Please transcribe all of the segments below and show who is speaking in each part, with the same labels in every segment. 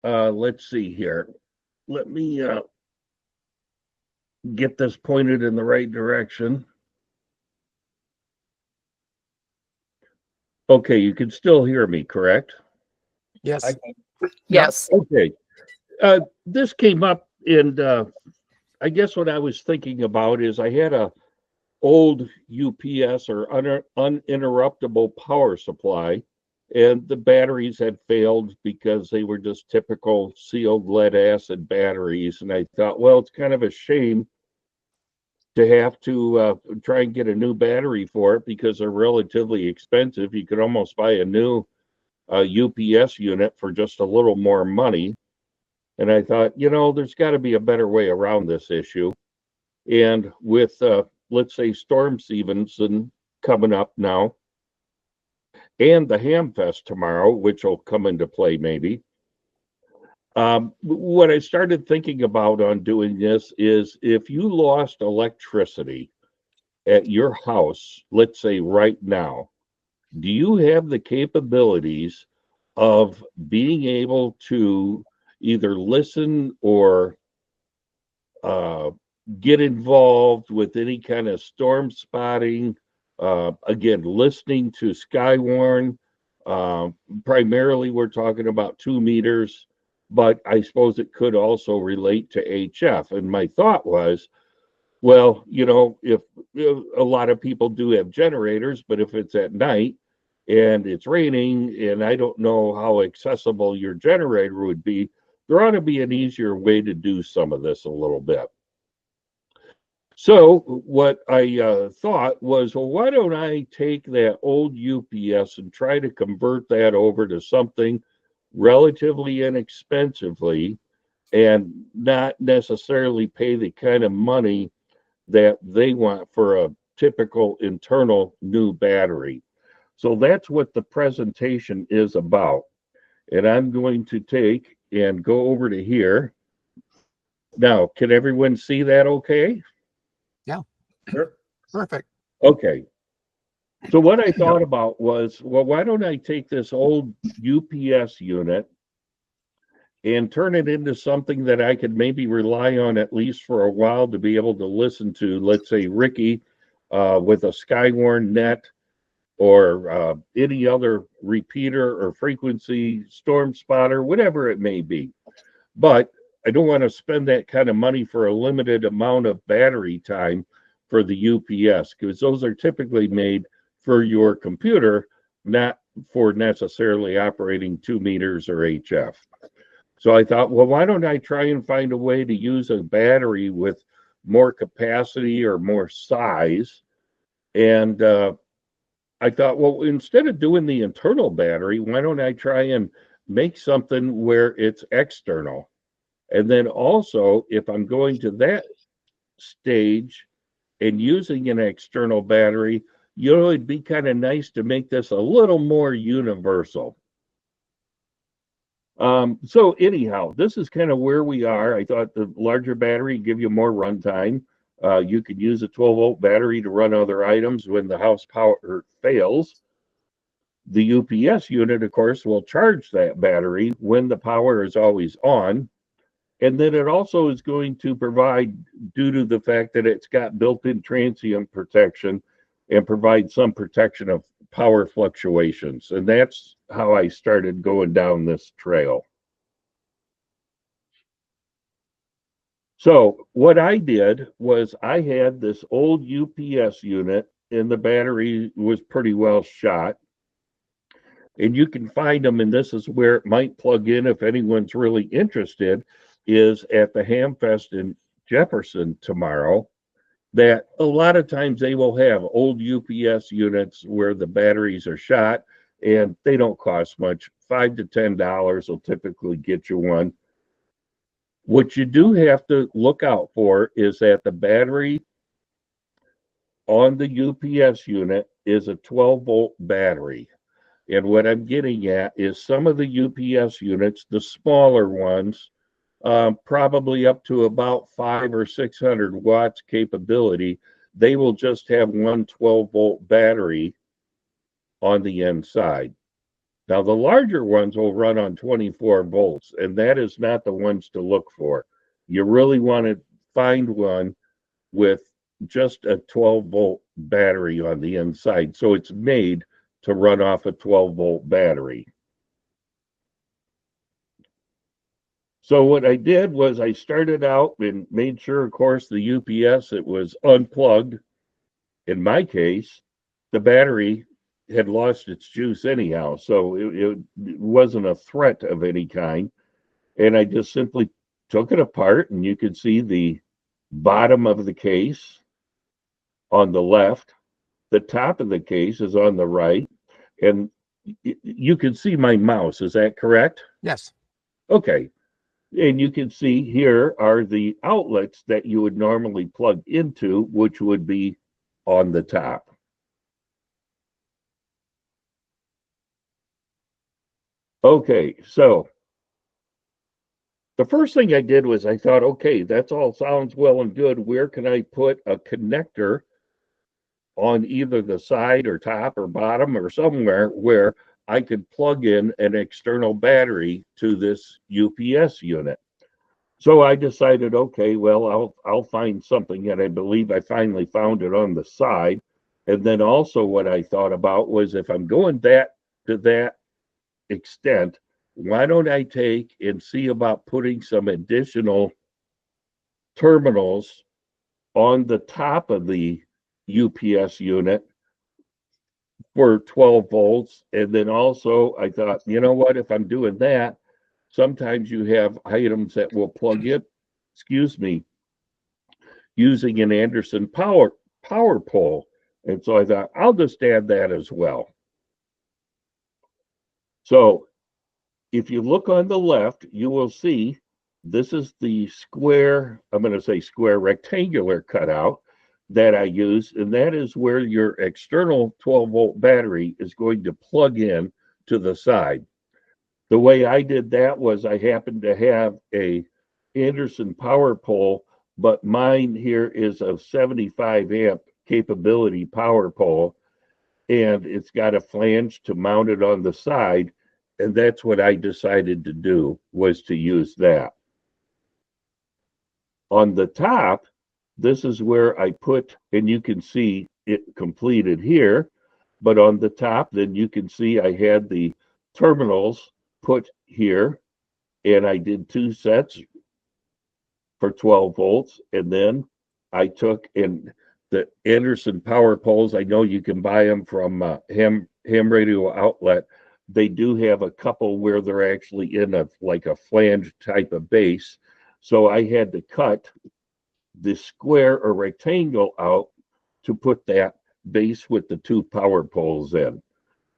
Speaker 1: Let's see here. Let me get this pointed in the right direction. Okay, you can still hear me, correct?
Speaker 2: Yes.
Speaker 3: Yes.
Speaker 1: Okay. This came up, and I guess what I was thinking about is I had a old UPS or uninterruptible power supply, and the batteries had failed because they were just typical sealed lead acid batteries. And I thought, well, it's kind of a shame to have to try and get a new battery for it because they're relatively expensive. You could almost buy a new UPS unit for just a little more money. And I thought, there's got to be a better way around this issue. And with, let's say, storm season coming up now, and the Hamfest tomorrow, which will come into play maybe. What I started thinking about on doing this is if you lost electricity at your house, let's say right now, do you have the capabilities of being able to either listen or uh, get involved with any kind of storm spotting? Again, listening to Skywarn. Uh, Primarily, we're talking about 2 meters, but I suppose it could also relate to HF. And my thought was, well, if a lot of people do have generators, but if it's at night and it's raining and I don't know how accessible your generator would be, there ought to be an easier way to do some of this a little bit. So what I thought was, well, why don't I take that old UPS and try to convert that over to something relatively inexpensively and not necessarily pay the kind of money that they want for a typical internal new battery. So that's what the presentation is about. And I'm going to take and go over to here. Now, can everyone see that okay?
Speaker 2: Yeah.
Speaker 1: Sure.
Speaker 2: Perfect.
Speaker 1: Okay. So what I thought about was, well, why don't I take this old UPS unit and turn it into something that I could maybe rely on at least for a while to be able to listen to, let's say, Ricky with a Skywarn net or any other repeater or frequency storm spotter, whatever it may be. But I don't want to spend that kind of money for a limited amount of battery time for the UPS because those are typically made for your computer, not for necessarily operating 2 meters or HF. So I thought, well, why don't I try and find a way to use a battery with more capacity or more size? And I thought, well, instead of doing the internal battery, why don't I try and make something where it's external? And then also, if I'm going to that stage and using an external battery, it'd be kind of nice to make this a little more universal. So anyhow, this is kind of where we are. I thought the larger battery give you more runtime. You could use a 12-volt battery to run other items when the house power fails. The UPS unit, of course, will charge that battery when the power is always on. And then it also is going to provide, due to the fact that it's got built-in transient protection, and provide some protection of power fluctuations. And that's how I started going down this trail. So what I did was I had this old UPS unit and the battery was pretty well shot. And you can find them, and this is where it might plug in if anyone's really interested, is at the Hamfest in Jefferson tomorrow. That a lot of times they will have old UPS units where the batteries are shot and they don't cost much. $5 to $10 will typically get you one. What you do have to look out for is that the battery on the UPS unit is a 12-volt battery. And what I'm getting at is some of the UPS units, the smaller ones, probably up to about 500 or 600 watts capability, they will just have one 12-volt battery on the inside. Now, the larger ones will run on 24 volts, and that is not the ones to look for. You really want to find one with just a 12-volt battery on the inside. So it's made to run off a 12-volt battery. So what I did was I started out and made sure, of course, the UPS, it was unplugged. In my case, the battery had lost its juice anyhow, so it wasn't a threat of any kind. And I just simply took it apart, and you could see the bottom of the case on the left. The top of the case is on the right, and you can see my mouse. Is that correct?
Speaker 2: Yes.
Speaker 1: Okay. And you can see here are the outlets that you would normally plug into, which would be on the top. Okay, so the first thing I did was I thought, okay, that's all sounds well and good. Where can I put a connector on either the side or top or bottom or somewhere where I could plug in an external battery to this UPS unit? So I decided, okay, well, I'll find something, and I believe I finally found it on the side. And then also what I thought about was if I'm going to that extent, why don't I take and see about putting some additional terminals on the top of the UPS unit for 12 volts. And then also I thought, you know what, if I'm doing that, sometimes you have items that will plug in, excuse me, using an Anderson power pole. And so I thought, I'll just add that as well. So if you look on the left, you will see this is the square, I'm going to say square rectangular cutout that I use, and that is where your external 12-volt battery is going to plug in to the side. The way I did that was I happened to have a Anderson power pole, but mine here is a 75 amp capability power pole, and it's got a flange to mount it on the side, and that's what I decided to do, was to use that. On the top, this is where I put, and you can see it completed here, but on the top, then you can see I had the terminals put here, and I did 2 sets for 12 volts, and then I took in the Anderson power poles. I know you can buy them from ham radio outlet. They do have a couple where they're actually in a like a flange type of base. So I had to cut the square or rectangle out to put that base with the 2 power poles in.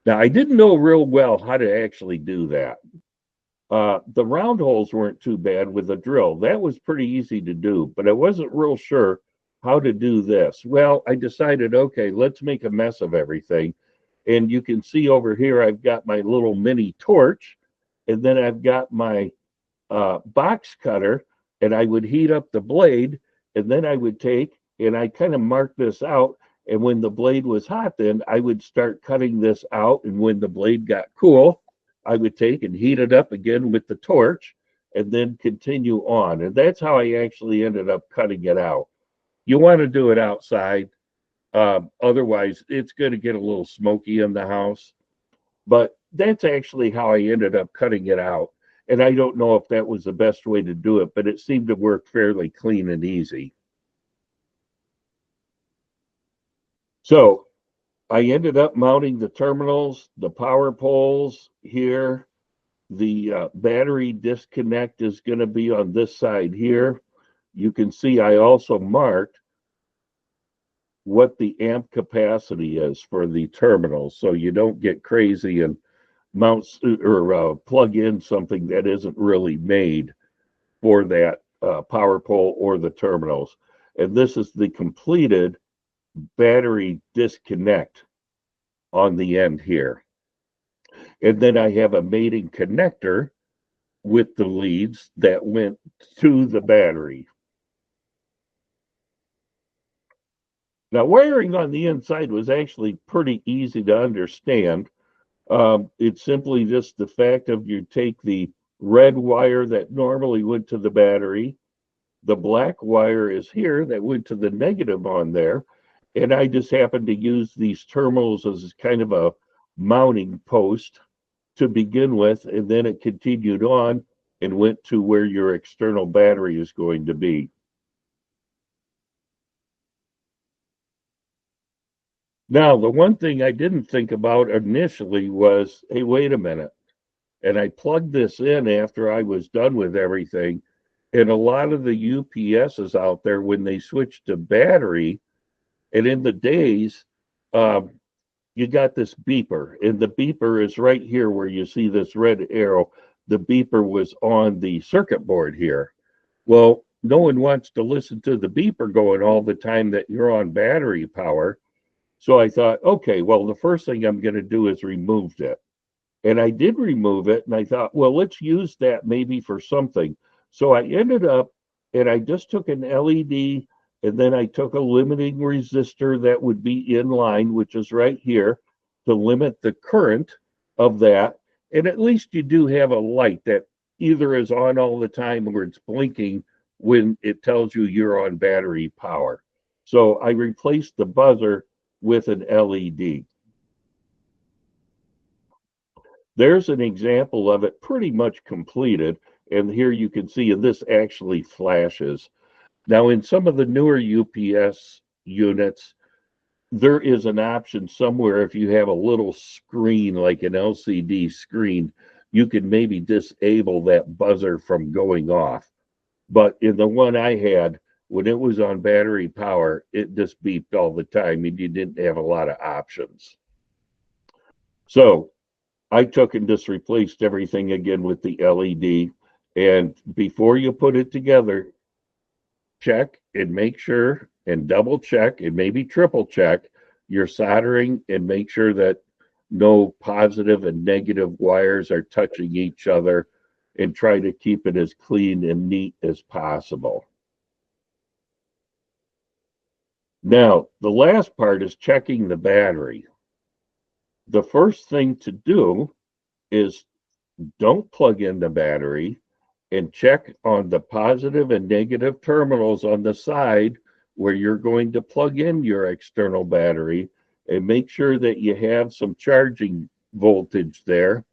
Speaker 1: Now I didn't know real well how to actually do that. The round holes weren't too bad with a drill. That was pretty easy to do, but I wasn't real sure how to do this. Well, I decided, okay, let's make a mess of everything. And you can see over here, I've got my little mini torch, and then I've got my box cutter, and I would heat up the blade, and then I would take and I kind of mark this out. And when the blade was hot, then I would start cutting this out. And when the blade got cool, I would take and heat it up again with the torch and then continue on. And that's how I actually ended up cutting it out. You want to do it outside. Otherwise, it's going to get a little smoky in the house. But that's actually how I ended up cutting it out. And I don't know if that was the best way to do it, but it seemed to work fairly clean and easy. So I ended up mounting the terminals, the power poles here. The battery disconnect is going to be on this side here. You can see I also marked what the amp capacity is for the terminals, so you don't get crazy and mount or plug in something that isn't really made for that power pole or the terminals. And this is the completed battery disconnect on the end here. And then I have a mating connector with the leads that went to the battery. Now, wiring on the inside was actually pretty easy to understand. It's simply just the fact of you take the red wire that normally went to the battery, the black wire is here that went to the negative on there, and I just happened to use these terminals as kind of a mounting post to begin with, and then it continued on and went to where your external battery is going to be. Now, the one thing I didn't think about initially was, hey, wait a minute. And I plugged this in after I was done with everything. And a lot of the UPSs out there, when they switch to battery, and in the days, um, you got this beeper, and the beeper is right here where you see this red arrow. The beeper was on the circuit board here. Well, no one wants to listen to the beeper going all the time that you're on battery power. So I thought, okay, well, the first thing I'm going to do is remove it. And I did remove it, and I thought, well, let's use that maybe for something. So I ended up, and I just took an LED, and then I took a limiting resistor that would be in line, which is right here, to limit the current of that. And at least you do have a light that either is on all the time or it's blinking when it tells you you're on battery power. So I replaced the buzzer with an LED. There's an example of it pretty much completed. And here you can see, and this actually flashes. Now, in some of the newer UPS units, there is an option somewhere if you have a little screen like an LCD screen, you can maybe disable that buzzer from going off. But in the one I had, when it was on battery power, it just beeped all the time and you didn't have a lot of options. So I took and just replaced everything again with the LED. And before you put it together, check and make sure and double check and maybe triple check your soldering and make sure that no positive and negative wires are touching each other, and try to keep it as clean and neat as possible. Now, the last part is checking the battery. The first thing to do is don't plug in the battery and check on the positive and negative terminals on the side where you're going to plug in your external battery, and make sure that you have some charging voltage there.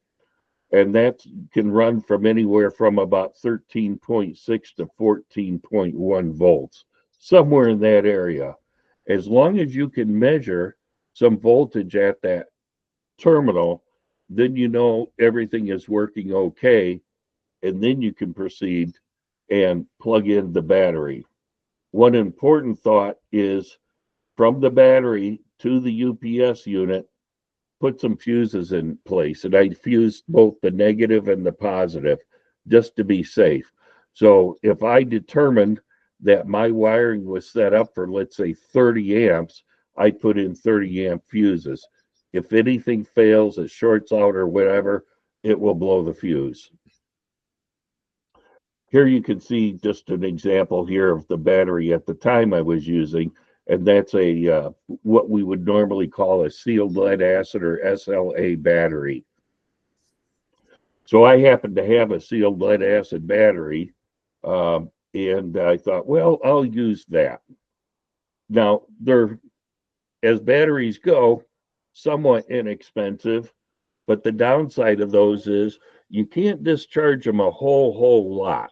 Speaker 1: And that can run from anywhere from about 13.6 to 14.1 volts, somewhere in that area. As long as you can measure some voltage at that terminal, then you know everything is working okay, and then you can proceed and plug in the battery. One important thought is, from the battery to the UPS unit, put some fuses in place. And I fused both the negative and the positive just to be safe. So if I determined that my wiring was set up for, let's say, 30 amps, I put in 30 amp fuses. If anything fails, it shorts out or whatever, it will blow the fuse. Here you can see just an example here of the battery at the time I was using, and that's a what we would normally call a sealed lead acid or SLA battery. So I happened to have a sealed lead acid battery, and I thought, well, I'll use that. Now, they're, as batteries go, somewhat inexpensive, but the downside of those is you can't discharge them a whole lot.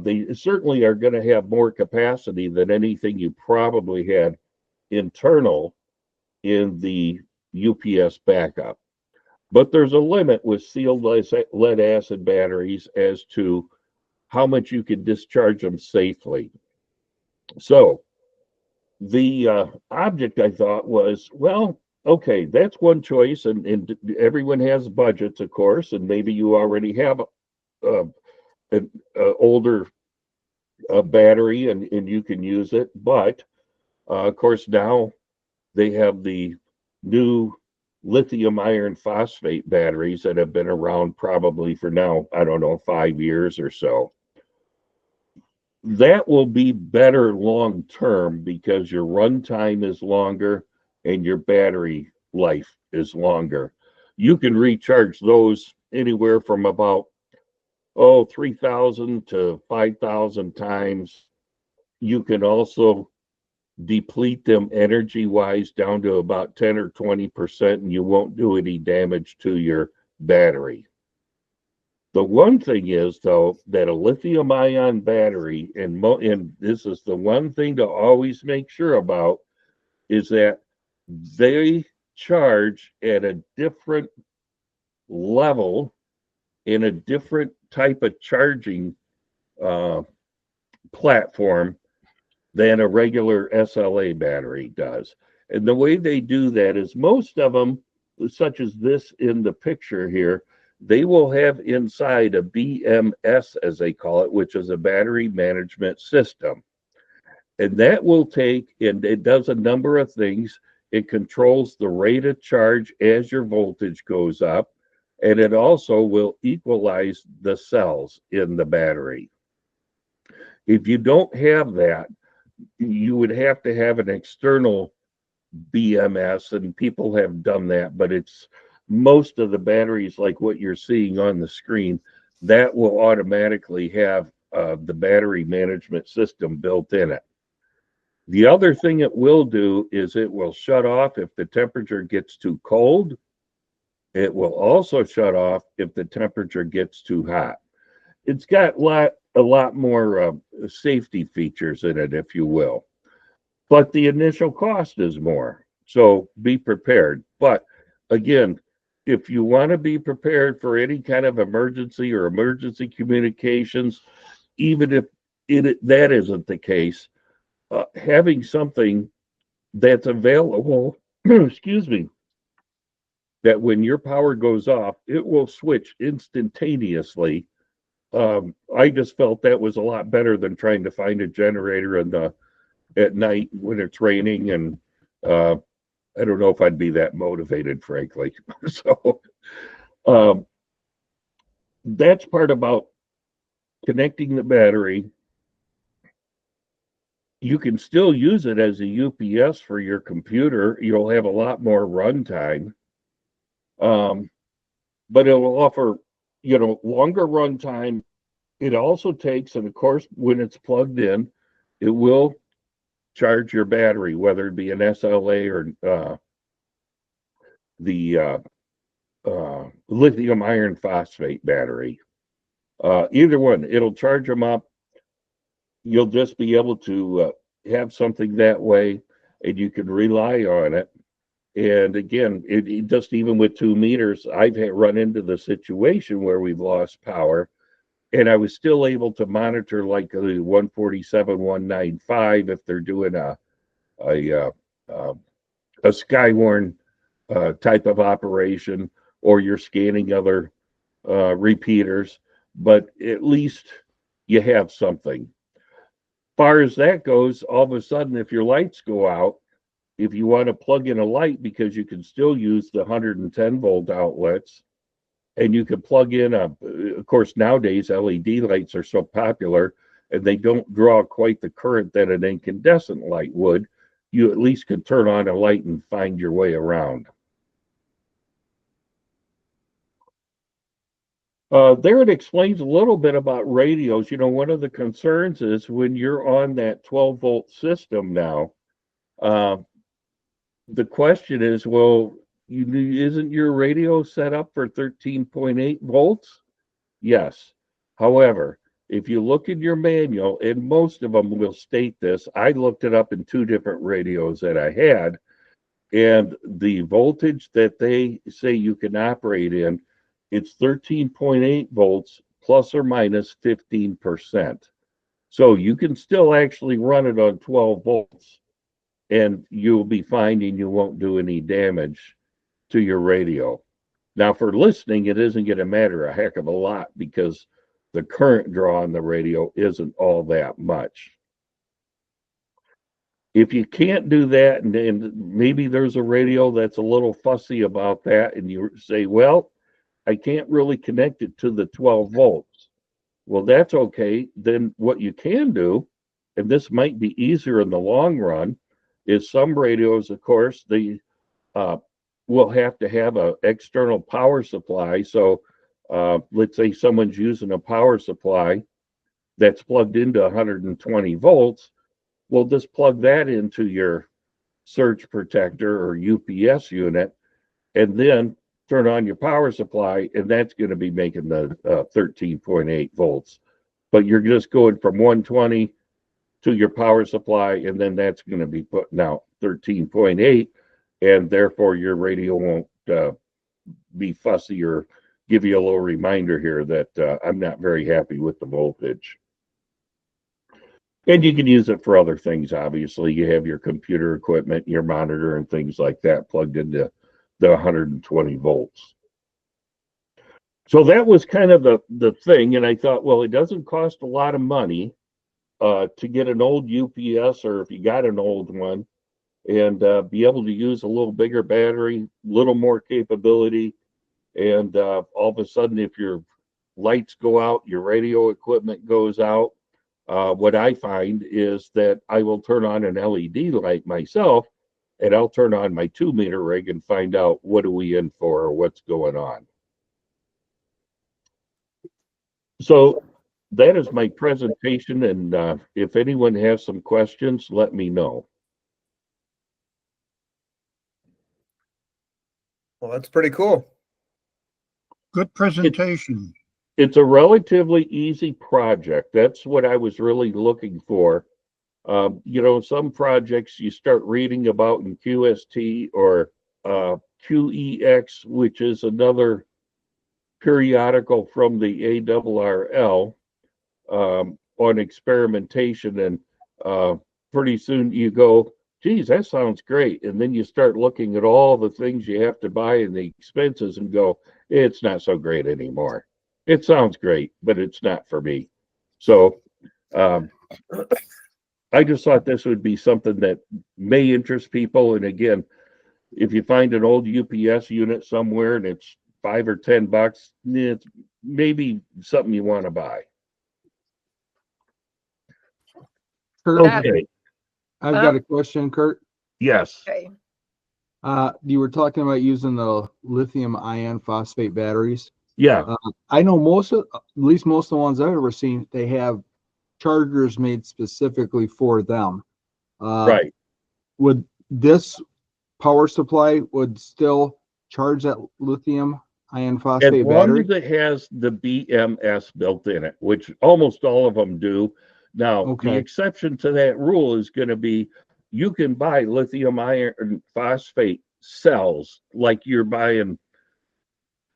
Speaker 1: They certainly are going to have more capacity than anything you probably had internal in the UPS backup. But there's a limit with sealed lead acid batteries as to how much you can discharge them safely. So the object, I thought, was, well, okay, that's one choice, and everyone has budgets, of course, and maybe you already have an older battery and you can use it. But of course, now they have the new lithium iron phosphate batteries that have been around probably for now, I don't know, 5 years or so. That will be better long term because your runtime is longer and your battery life is longer. you can recharge those anywhere from about 3,000 to 5,000 times. You can also deplete them energy wise down to about 10 or 20%, and you won't do any damage to your battery. The one thing is, though, that a lithium ion battery, and this is the one thing to always make sure about, is that they charge at a different level in a different type of charging uh, platform than a regular SLA battery does. And the way they do that is most of them, such as this in the picture here, they will have inside a BMS, as they call it, which is a battery management system. And that will take, and it does a number of things. It controls the rate of charge as your voltage goes up, and it also will equalize the cells in the battery. If you don't have that, you would have to have an external BMS, and people have done that, but it's most of the batteries, like what you're seeing on the screen, that will automatically have the battery management system built in it. The other thing it will do is it will shut off if the temperature gets too cold. It will also shut off if the temperature gets too hot. It's got a lot more safety features in it, if you will. But the initial cost is more. So be prepared. But again, if you want to be prepared for any kind of emergency or emergency communications, even if that isn't the case, having something that's available, excuse me, that when your power goes off, it will switch instantaneously. I just felt that was a lot better than trying to find a generator at night when it's raining, and uh, I don't know if I'd be that motivated, frankly. So um, that's part about connecting the battery. You can still use it as a UPS for your computer. You'll have a lot more runtime, um, but it will offer, longer runtime. It also takes, and of course, when it's plugged in, it will charge your battery, whether it be an SLA or the lithium iron phosphate battery. Either one, it'll charge them up. You'll just be able to have something that way, and you can rely on it. And again, it just even with 2 meters, I've run into the situation where we've lost power, and I was still able to monitor like the 147, 195 if they're doing a, uh, uh, a Skywarn type of operation, or you're scanning other repeaters, but at least you have something. Far as that goes, all of a sudden, if your lights go out, if you want to plug in a light, because you can still use the 110 volt outlets, and you can plug in of course, nowadays LED lights are so popular and they don't draw quite the current that an incandescent light would. You at least can turn on a light and find your way around. There it explains a little bit about radios. One of the concerns is when you're on that 12-volt system now, uh, the question is, well, isn't your radio set up for 13.8 volts? Yes. However, if you look in your manual, and most of them will state this, I looked it up in 2 different radios that I had, and the voltage that they say you can operate in, it's 13.8 volts plus or minus 15%. So you can still actually run it on 12 volts, and you'll be finding you won't do any damage to your radio. Now, for listening, it isn't going to matter a heck of a lot because the current draw on the radio isn't all that much. If you can't do that, and maybe there's a radio that's a little fussy about that, and you say, well, I can't really connect it to the 12 volts. Well, that's okay. Then what you can do, and this might be easier in the long run, is some radios, of course, uh, will have to have an external power supply. So let's say someone's using a power supply that's plugged into 120 volts. Well, just plug that into your surge protector or UPS unit, and then turn on your power supply, and that's going to be making the 13.8 volts. But you're just going from 120 to your power supply, and then that's going to be putting out 13.8, and therefore your radio won't be fussy or give you a little reminder here that I'm not very happy with the voltage. And you can use it for other things, obviously. You have your computer equipment, your monitor, and things like that plugged into the 120 volts. So that was kind of the thing. And I thought, well, it doesn't cost a lot of money to get an old UPS, or if you got an old one, and be able to use a little bigger battery, little more capability. And all of a sudden, if your lights go out, your radio equipment goes out, what I find is that I will turn on an LED light myself, and I'll turn on my 2-meter rig and find out what are we in for or what's going on. So that is my presentation, and if anyone has some questions, let me know.
Speaker 3: Well, that's pretty cool.
Speaker 4: Good presentation.
Speaker 1: It's a relatively easy project. That's what I was really looking for. You know, some projects you start reading about in QST or QEX, which is another periodical from the ARRL on experimentation, and pretty soon you go, geez, that sounds great. And then you start looking at all the things you have to buy and the expenses and go, it's not so great anymore. It sounds great, but it's not for me. So I just thought this would be something that may interest people. And again, if you find an old UPS unit somewhere and it's $5 or $10, it's maybe something you want to buy.
Speaker 5: Kurt,
Speaker 1: Okay.
Speaker 5: I've got a question, Kurt.
Speaker 1: Yes.
Speaker 6: Okay.
Speaker 5: You were talking about using the lithium iron phosphate batteries.
Speaker 1: Yeah.
Speaker 5: I know at least most of the ones I've ever seen, they have chargers made specifically for them.
Speaker 1: Right.
Speaker 5: Would this power supply would still charge that lithium iron
Speaker 1: As
Speaker 5: phosphate
Speaker 1: long
Speaker 5: battery?
Speaker 1: as it has the BMS built in it, which almost all of them do. Now, the
Speaker 5: Okay.
Speaker 1: exception to that rule is going to be you can buy lithium iron phosphate cells like you're buying,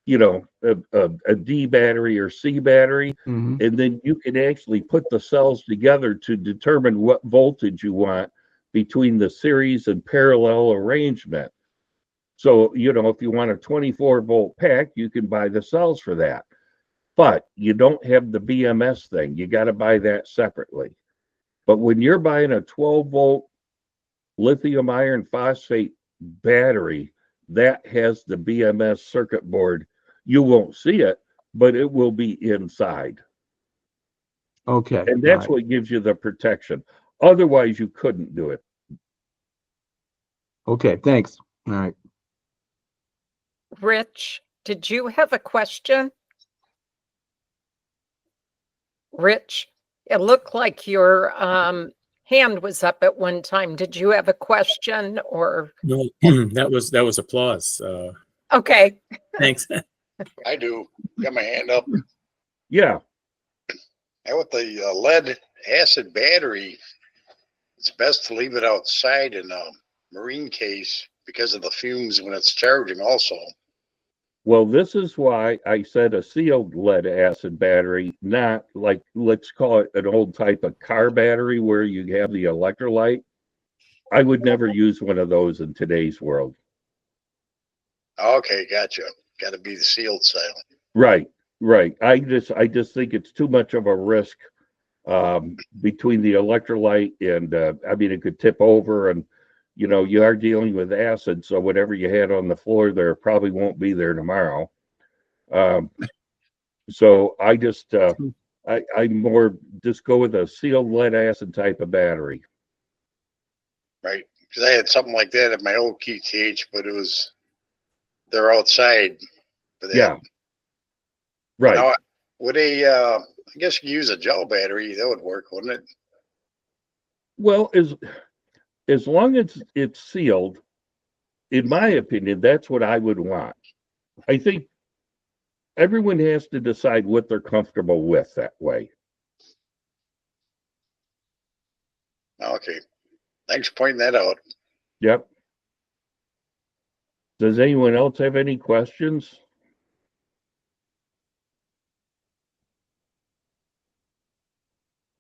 Speaker 1: you know, a D battery or C battery,
Speaker 5: Mhm.
Speaker 1: and then you can actually put the cells together to determine what voltage you want between the series and parallel arrangement. So, you know, if you want a 24-volt pack, you can buy the cells for that. But you don't have the BMS thing. You got to buy that separately. But when you're buying a 12-volt lithium iron phosphate battery that has the BMS circuit board, you won't see it, but it will be inside.
Speaker 5: Okay.
Speaker 1: And that's what gives you the protection. Otherwise, you couldn't do it.
Speaker 5: Okay, thanks. All right.
Speaker 6: Rich, did you have a question? Rich, it looked like your hand was up at one time. Did you have a question or?
Speaker 7: No, that was applause.
Speaker 6: Okay.
Speaker 7: Thanks.
Speaker 8: I do. Got my hand up.
Speaker 1: Yeah.
Speaker 8: And with the lead acid battery, it's best to leave it outside in a marine case because of the fumes when it's charging also.
Speaker 1: Well, this is why I said a sealed lead acid battery, not like, let's call it an old type of car battery where you have the electrolyte. I would never use one of those in today's world.
Speaker 8: Okay, gotcha. Got to be the sealed style.
Speaker 1: Right, right. I just think it's too much of a risk between the electrolyte and I mean, it could tip over, and you know, you are dealing with acid, so whatever you had on the floor there probably won't be there tomorrow. So I just I more just go with a sealed lead acid type of battery.
Speaker 8: Right. Because I had something like that at my old KTH, but it was they're outside for that.
Speaker 1: Yeah. Right.
Speaker 8: Now, would I guess you use a gel battery, that would work, wouldn't it?
Speaker 1: Well, as long as it's sealed, in my opinion, that's what I would want. I think everyone has to decide what they're comfortable with that way.
Speaker 8: Okay. Thanks for pointing that out.
Speaker 1: Yep. Does anyone else have any questions?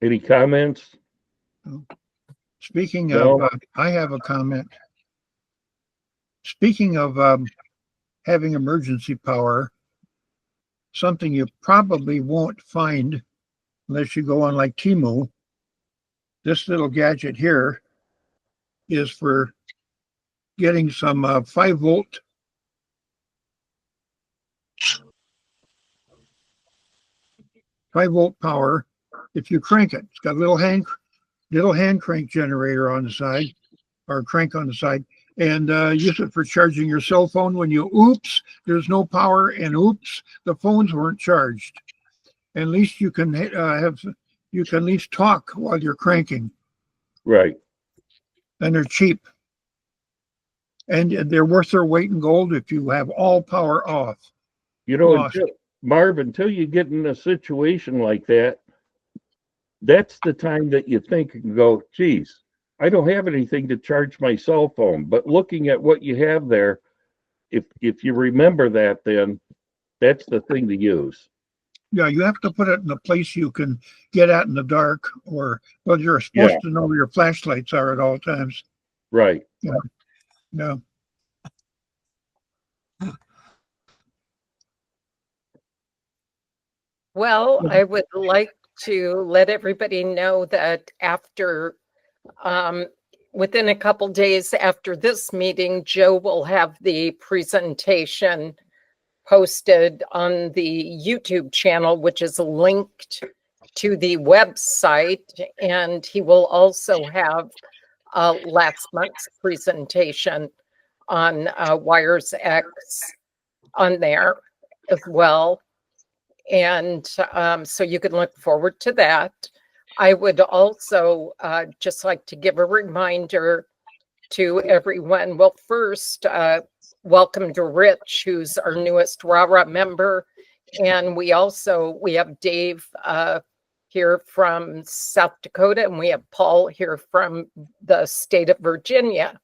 Speaker 1: Any comments?
Speaker 4: Speaking
Speaker 1: No.
Speaker 4: of, I have a comment. Speaking of having emergency power, something you probably won't find unless you go on like Temu. This little gadget here is for getting some 5-volt power. If you crank it, it's got a little hand crank generator on the side, or crank on the side, and use it for charging your cell phone when you oops, there's no power, and oops, the phones weren't charged. At least you can you can at least talk while you're cranking,
Speaker 1: Right.
Speaker 4: and they're cheap. And they're worth their weight in gold if you have all power off.
Speaker 1: You know,
Speaker 4: Lost.
Speaker 1: Marv, until you get in a situation like that, that's the time that you think and go, geez, I don't have anything to charge my cell phone. But looking at what you have there, if you remember that, then that's the thing to use.
Speaker 4: Yeah, you have to put it in a place you can get at in the dark, or well, you're supposed to know where your flashlights are at all times.
Speaker 1: Right.
Speaker 4: Yeah.
Speaker 6: Well, I would like to let everybody know that after, within a couple days after this meeting, Joe will have the presentation posted on the YouTube channel, which is linked to the website. And he will also have last month's presentation on Wires X on there as well. And so you can look forward to that. I would also just like to give a reminder to everyone. Well, first, welcome to Rich, who's our newest RARA member. And we have Dave here from South Dakota, and we have Paul here from the state of Virginia.